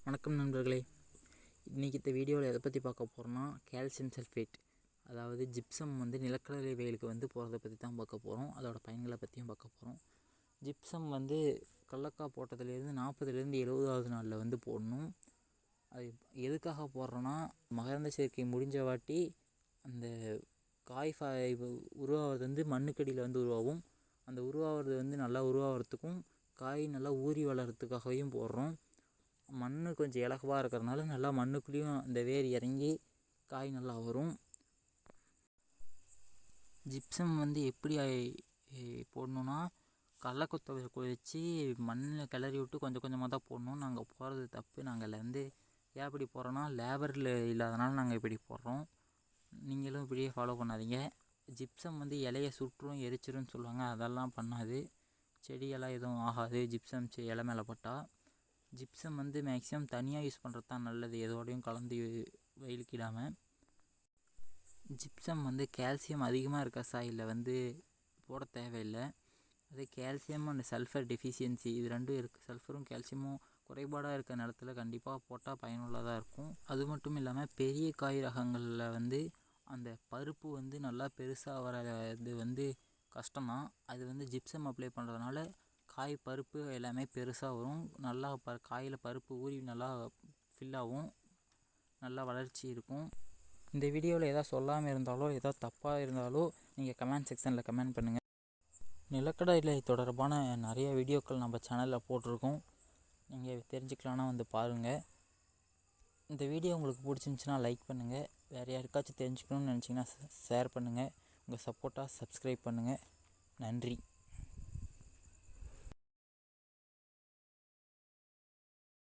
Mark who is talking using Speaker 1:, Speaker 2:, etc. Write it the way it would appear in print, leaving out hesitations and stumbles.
Speaker 1: வணக்கம் நண்பர்களே. இன்றைக்கி இந்த வீடியோவில் எதை பற்றி பார்க்க போகிறோன்னா கால்சியம் சல்ஃபேட், அதாவது ஜிப்சம் நிலக்கடலை வயலுக்கு போகிறத பற்றி தான் பார்க்க போகிறோம். அதோடய பயன்களை பற்றியும் பார்க்க போகிறோம். ஜிப்சம் கடலக்காய் போட்டதுலேருந்து 40லேருந்து 70வது நாளில் போடணும். அது எதுக்காக போடுறோன்னா, மகரந்த சேர்க்கை முடிஞ்ச வாட்டி அந்த காய் உருவாகிறது மண்ணுக்கடியில் உருவாகும். அந்த உருவாகிறது நல்லா உருவாகிறதுக்கும் காய் நல்லா ஊறி வளர்கிறதுக்காகவும் போடுறோம். மண் கொஞ்சம் இலகுவாக இருக்கிறதுனால நல்லா மண்ணுக்குள்ளேயும் அந்த வேர் இறங்கி காய் நல்லா வரும். ஜிப்சம் எப்படி போடணுன்னா, கடலக்கொத்தை வச்சு மண்ணில் கிளறி விட்டு கொஞ்சம் கொஞ்சமாக தான் போடணும். நாங்கள் போடுறது தப்பு. நாங்கள் ஏன் இப்படி போடுறோன்னா, லேபரில் இல்லாதனால நாங்கள் இப்படி போடுறோம். நீங்களும் இப்படியே ஃபாலோ பண்ணாதீங்க. ஜிப்சம் இலையை சுற்றும் எரிச்சிரும்னு சொல்லுவாங்க. அதெல்லாம் பண்ணாது. செடியெல்லாம் எதுவும் ஆகாது ஜிப்சம் இலை மேலே பட்டால். ஜிப்சம் மேக்ஸிமம் தனியாக யூஸ் பண்ணுறது தான் நல்லது, எதோடையும் கலந்து வயலுக்கிடாமல். ஜிப்சம் கால்சியம் அதிகமாக இருக்க சாயில் போட தேவையில்லை. அதே கால்சியம் அண்ட் சல்ஃபர் டெஃபிஷியன்சி இது ரெண்டும் இருக்குது. சல்ஃபரும் கால்சியமும் குறைபாடாக இருக்க நிலத்தில் கண்டிப்பாக போட்டால் பயனுள்ளதாக இருக்கும். அது மட்டும் இல்லாமல் பெரிய காய் ரகங்களில் அந்த பருப்பு நல்லா பெருசாக வர்றது கஷ்டம்தான். அது ஜிப்சம் அப்ளை பண்ணுறதுனால காய் பருப்பு எல்லாமே பெருசாக வரும். நல்லா காயில் பருப்பு ஊறி நல்லா ஃபில் ஆகும். நல்லா வளர்ச்சி இருக்கும். இந்த வீடியோவில் எதாவது சொல்லாமல் இருந்தாலோ எதாவது தப்பாக இருந்தாலோ நீங்கள் கமெண்ட் செக்ஷனில் கமெண்ட் பண்ணுங்கள். நிலக்கடலை தொடர்பான நிறைய வீடியோக்கள் நம்ம சேனலில் போட்டிருக்கோம். நீங்கள் தெரிஞ்சுக்கலான்னா பாருங்கள். இந்த வீடியோ உங்களுக்கு பிடிச்சிருந்துச்சின்னா லைக் பண்ணுங்கள். வேறு யாருக்காச்சும் தெரிஞ்சுக்கணும்னு நினச்சிங்கன்னா ஷேர் பண்ணுங்கள். உங்கள் சப்போர்ட்டாக சப்ஸ்கிரைப் பண்ணுங்கள். நன்றி.